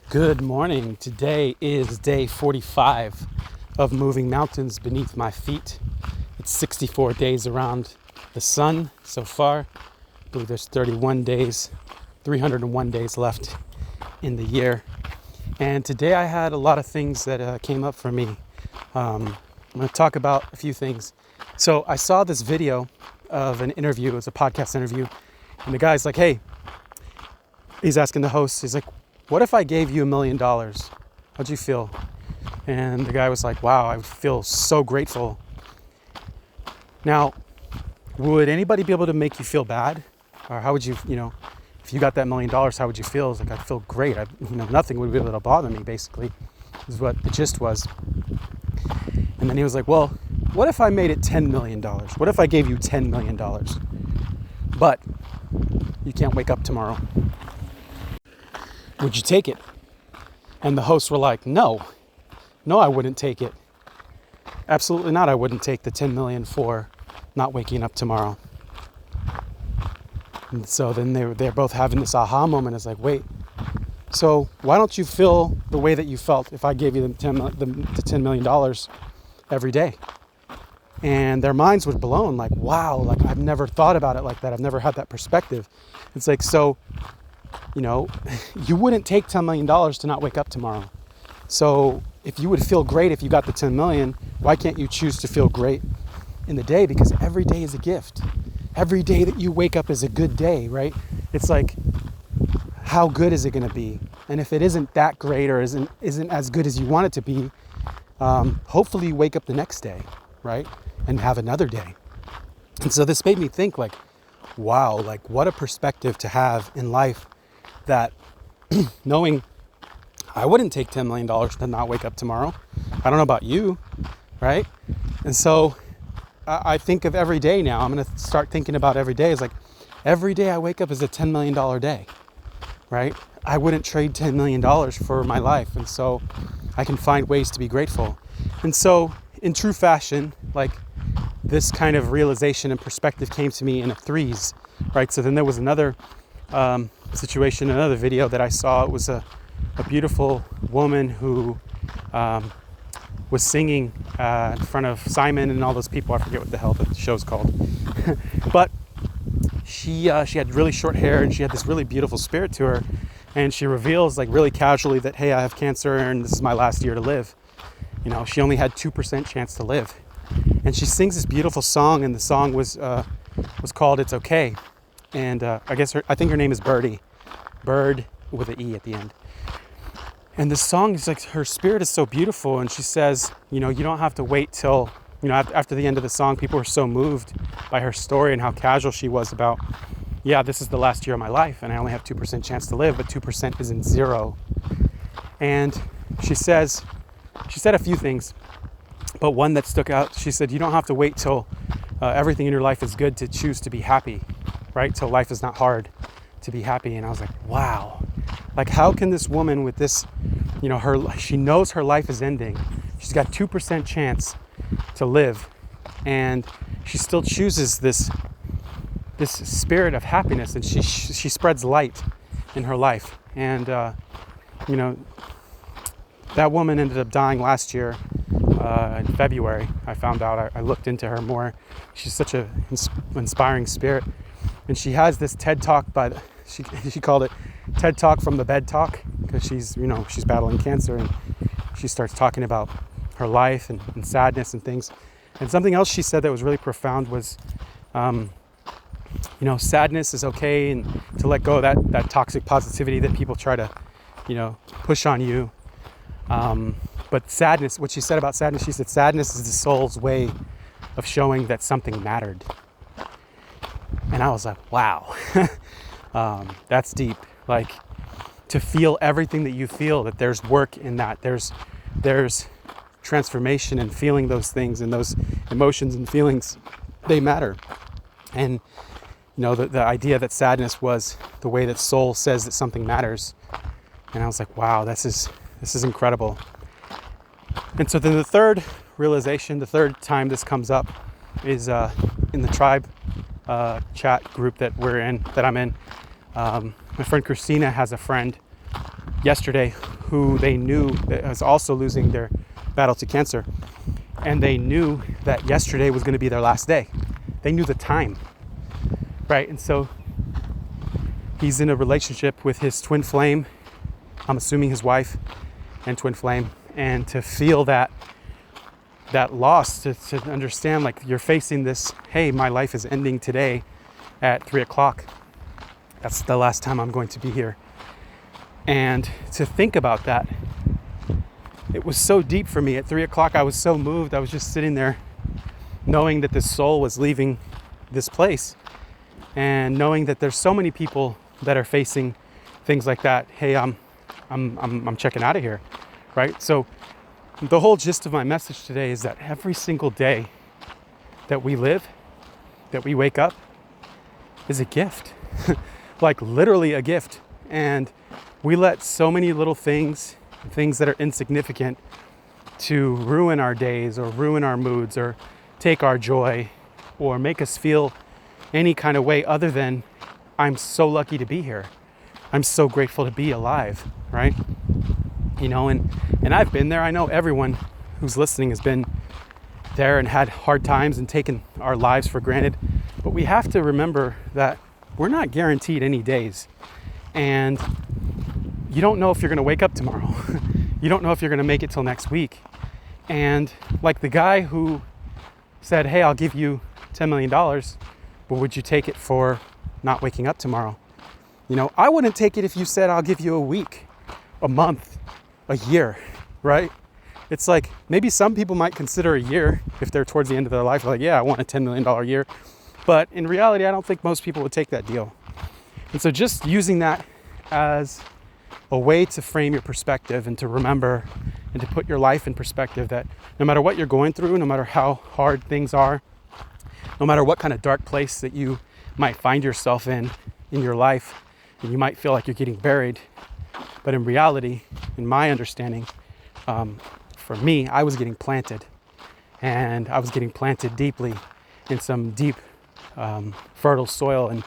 Good morning. Today is day 45 of moving mountains beneath my feet. It's 64 days around the sun so far. I believe there's 301 days left in the year. And today I had a lot of things that came up for me. I'm going to talk about a few things. So I saw this video of an interview. It was a podcast interview. And the guy's like, hey, he's asking the host, he's like, what if I gave you $1 million? How'd you feel? And the guy was like, wow, I would feel so grateful. Now, would anybody be able to make you feel bad? Or how would you, if you got that $1 million, how would you feel? It's like, I'd feel great. Nothing would be able to bother me, basically, is what the gist was. And then he was like, well, what if I made it $10 million? What if I gave you $10 million? But you can't wake up tomorrow. Would you take it? And the hosts were like, no, I wouldn't take it. Absolutely not. I wouldn't take the 10 million for not waking up tomorrow. And so then they're both having this aha moment. It's like, wait, so why don't you feel the way that you felt if I gave you the $10 million every day? And their minds were blown, like, wow, like I've never thought about it like that. I've never had that perspective. It's like, so, you wouldn't take $10 million to not wake up tomorrow. So if you would feel great if you got the 10 million, why can't you choose to feel great in the day? Because every day is a gift. Every day that you wake up is a good day, right? It's like, how good is it going to be? And if it isn't that great or isn't as good as you want it to be, hopefully you wake up the next day, right? And have another day. And so this made me think, like, wow, like what a perspective to have in life, that knowing I wouldn't take $10 million to not wake up tomorrow. I don't know about you, right? And so I think of every day now. I'm going to start thinking about every day. It's like every day I wake up is a $10 million day, right? I wouldn't trade $10 million for my life. And so I can find ways to be grateful. And so in true fashion, like this kind of realization and perspective came to me in a threes, right? So then there was another situation, another video that I saw. It was a beautiful woman who was singing in front of Simon and all those people. I forget what the hell the show's called. But she had really short hair and she had this really beautiful spirit to her. And she reveals, like, really casually that, hey, I have cancer and this is my last year to live. She only had 2% chance to live. And she sings this beautiful song, and the song was called It's Okay. And I think her name is Birdie. Bird with an E at the end. And the song is like, her spirit is so beautiful. And she says, you don't have to wait till, after the end of the song, people were so moved by her story and how casual she was about, yeah, this is the last year of my life and I only have 2% chance to live, but 2% isn't zero. And she said a few things, but one that stuck out, she said, you don't have to wait till everything in your life is good to choose to be happy, right? Till life is not hard to be happy. And I was like, wow, like how can this woman with this, she knows her life is ending. She's got 2% chance to live. And she still chooses this spirit of happiness, and she spreads light in her life. And, that woman ended up dying last year in February. I found out, I looked into her more. She's such an inspiring spirit. And she has this TED Talk, she called it TED Talk from the Bed Talk, because she's battling cancer, and she starts talking about her life and sadness and things. And something else she said that was really profound was, sadness is okay, and to let go of that toxic positivity that people try to, push on you. But sadness, what she said about sadness, she said sadness is the soul's way of showing that something mattered. And I was like, wow, that's deep. Like, to feel everything that you feel, that there's work in that, there's transformation in feeling those things, and those emotions and feelings, they matter. And the idea that sadness was the way that soul says that something matters. And I was like, wow, this is incredible. And so then the third realization, the third time this comes up, is in the tribe chat group that I'm in. My friend Christina has a friend yesterday who they knew that was also losing their battle to cancer. And they knew that yesterday was going to be their last day. They knew the time, right? And so he's in a relationship with his twin flame, I'm assuming his wife and twin flame. And to feel that loss, to understand like you're facing this, hey, my life is ending today at 3:00. That's the last time I'm going to be here. And to think about that, it was so deep for me. At 3:00, I was so moved. I was just sitting there knowing that this soul was leaving this place, and knowing that there's so many people that are facing things like that. Hey, I'm checking out of here, right? So the whole gist of my message today is that every single day that we live, that we wake up, is a gift. Like literally a gift. And we let so many little things that are insignificant to ruin our days or ruin our moods or take our joy or make us feel any kind of way other than I'm so lucky to be here. I'm so grateful to be alive, right? You know, and I've been there. I know everyone who's listening has been there and had hard times and taken our lives for granted. But we have to remember that we're not guaranteed any days. And you don't know if you're going to wake up tomorrow. You don't know if you're going to make it till next week. And like the guy who said, hey, I'll give you $10 million, but would you take it for not waking up tomorrow? You know, I wouldn't take it if you said, I'll give you a week, a month, a year, right? It's like maybe some people might consider a year if they're towards the end of their life, like, yeah, I want a $10 million year. But in reality, I don't think most people would take that deal. And so just using that as a way to frame your perspective and to remember and to put your life in perspective, that no matter what you're going through, no matter how hard things are, no matter what kind of dark place that you might find yourself in your life, and you might feel like you're getting buried, but in reality, in my understanding, for me, I was getting planted, and I was getting planted deeply in some deep, fertile soil, and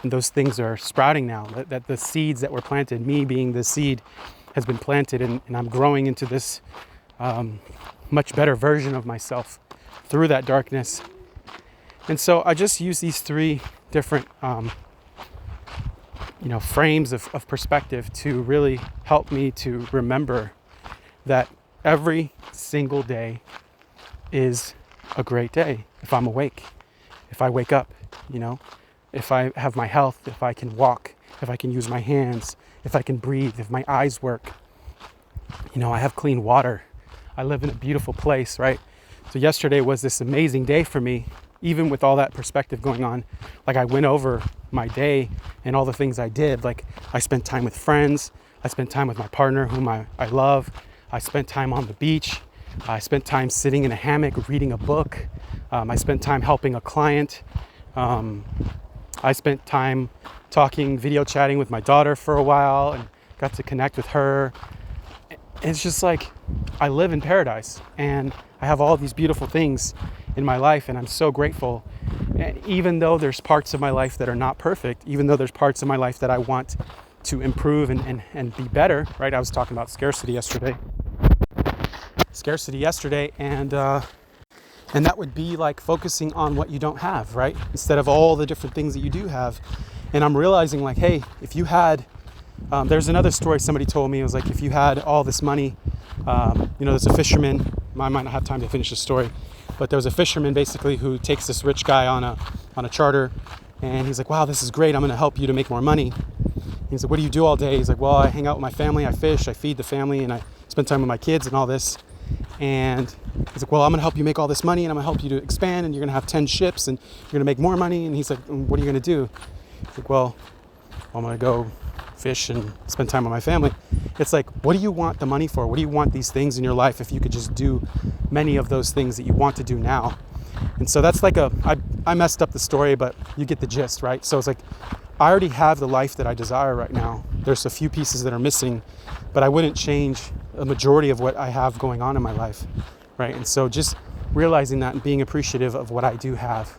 those things are sprouting now. That the seeds that were planted, me being the seed, has been planted, and I'm growing into this much better version of myself through that darkness. And so I just use these three different frames of perspective to really help me to remember that every single day is a great day if I'm awake, if I wake up, if I have my health, if I can walk, if I can use my hands, if I can breathe, if my eyes work. I have clean water. I live in a beautiful place, right? So yesterday was this amazing day for me, even with all that perspective going on. Like I went over my day and all the things I did. Like I spent time with friends. I spent time with my partner whom I love. I spent time on the beach. I spent time sitting in a hammock reading a book. I spent time helping a client. I spent time video chatting with my daughter for a while and got to connect with her. It's just like I live in paradise and I have all these beautiful things in my life, and I'm so grateful. And even though there's parts of my life that are not perfect, even though there's parts of my life that I want to improve and be better, right? I was talking about scarcity yesterday, and that would be like focusing on what you don't have, right? Instead of all the different things that you do have. And I'm realizing like, hey, if you had, there's another story somebody told me. It was like, if you had all this money, there's a fisherman. I might not have time to finish the story, but there was a fisherman basically who takes this rich guy on a charter, and he's like, wow, this is great. I'm going to help you to make more money. He's like, what do you do all day? He's like, well, I hang out with my family. I fish, I feed the family, and I spend time with my kids and all this. And he's like, well, I'm going to help you make all this money, and I'm going to help you to expand, and you're going to have 10 ships, and you're going to make more money. And he's like, what are you going to do? He's like, well, I'm going to go fish and spend time with my family. It's like, what do you want the money for? What do you want these things in your life if you could just do many of those things that you want to do now? And so that's like I messed up the story, but you get the gist, right? So it's like, I already have the life that I desire right now. There's a few pieces that are missing, but I wouldn't change a majority of what I have going on in my life, right? And so just realizing that and being appreciative of what I do have.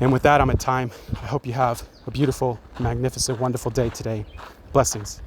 And with that, I'm at time. I hope you have a beautiful, magnificent, wonderful day today. Blessings.